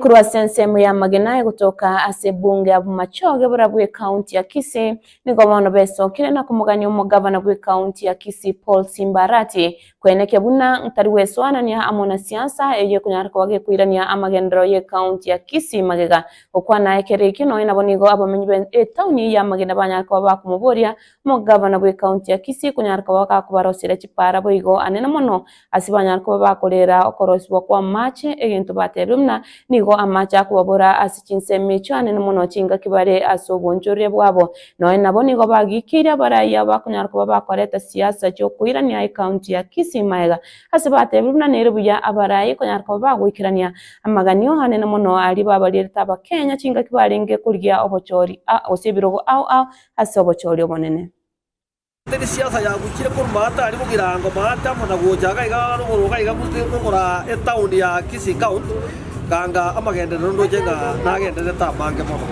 Mukuru wa sensemu ya Magena kutoka asebunge ya Bumachoge burabwe kaunti ya Kisii niko bono beso kile na kumuganya umugavana gwe kaunti ya Kisii Paul Simbarati kweneke buna ntari weswana ni amona siasa eye kunyarka wage kwirania amagendero ye kaunti ya Kisii Magega okwana ekere kino inabonigo abamenyi etawni ya Magena banyarka bakumuboria umugavana gwe kaunti ya Kisii kunyarka waka kubarosira chipara boigo anena mono asibanyarka bakolera okorosibwa kwa mache egintu baterumna nigo amacha kubabura asichinse chane n'umuno kinga kibare asobonjore bwabo no nabo nigo bagikira baraya bakunyarko bakoreta siasa cyo kwirania account ya Kisii Maega asibate bibuna nere buya abarayi kunyarko bagwikirania amaganyo hane n'umuno ali babalirita abakenya kinga kibarenge kurya obochori osibirogo au asobochori obonene teni siasa ya gukire ko mata ari mugirango mata mona gojaga igaro ngoruga igakora town ya Kisii county kanga amagendero ndojenga nagendere tamange mono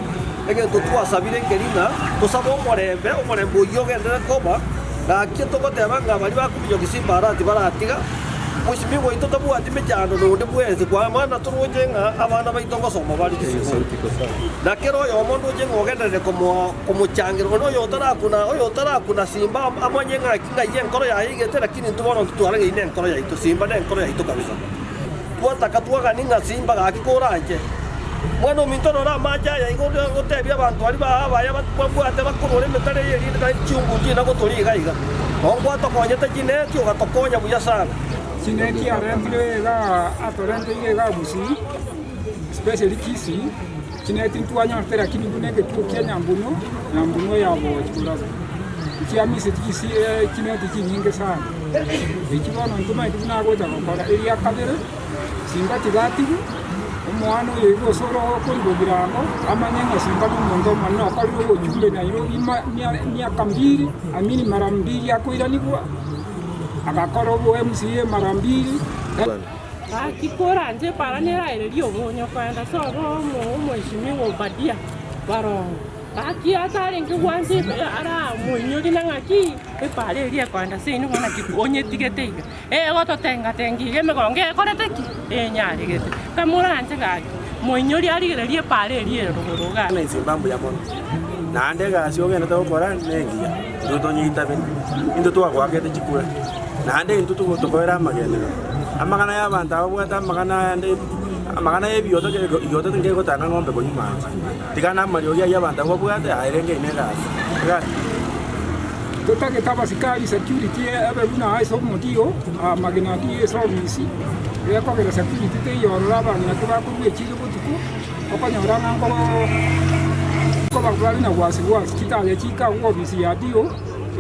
ege tutwasabire ngerina tusabo omorembe uyogendere koba ngakito gotebanga bari bakubiyo Simbarati baratiga mushimi ngo itotabu atime cyano nonde bweze kwa mana turujenga abana baitongo somo bari nakero yo mondo jengo ogendere komuchangiro oyo tarakuna Simba amanyenga kinga yenkoro ya igete lakini tubono tutwarage ine nkoro ya ito Simba ne nkoro ya ito kabisa twataka ninga Simba gakikoranje mwana mintoro ra maja ya ingondo gotebya abantu ari babaya batwabwate bakorore metare yeri cyungu kina gotori gaiga ongwa tokonyete kineti ugatokonya buya sana kineti arentire ga atorente ga busi especially Kisii kineti twanya tera kini bunenge tukia nyambuno yabo kuraza kiamisi Kisii kineti kinyinge sana ikibono ntuma ituna goja kwa area kabere Simba tigatigu umwana yego soro ko birango amanyenga Simba n'umundo manno akari wo chumbe na iro imyaka mbiri amini mara mbiri akoiranibwa agakoro bo MCA mara mbiri akikora nje paranera ile rio monyo kwenda soro mheshimiwa Badia barongo aki atari ngwanzi ara munyori nangaki epale ria kwanda sini mwana kiponye tigeteiga goto tenga tengi megonge koreteki nyari gete kamura nje gaki munyori ari ria pale ria ruruga na Zimbabwe ya mono nande gasio gena to kora nengia nduto nyita be into to gwagete chikura nande into to kora magendero amagana ya banta abwata amagana ebyoto ngego tanga ngombe ko nyuma tigana mario ya banta bwate airenge inega tutake tabasikali security abuna aiso mutio Magena die service ya kwa gera security te yorora bana tuba ku echizo kutuku okonyora nango ko bagwali na wasi kitale chika ngo bisi ya dio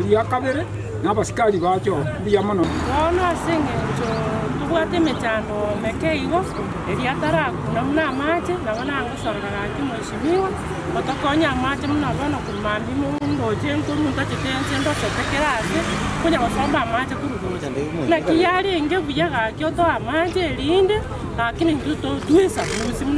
ya kabere nabasikali bacho biyamano ona sengecho tubwate mechando mekeigo eliatara kuna mna mache na wana angosorora kimweshimiwa otokonya mache mna bana kumambi mundo jengo mutachitense ndo setekerase kunya gosomba mache kurugoja na kiyali inge buyaga kyoto amache linde lakini nduto tuesa musimna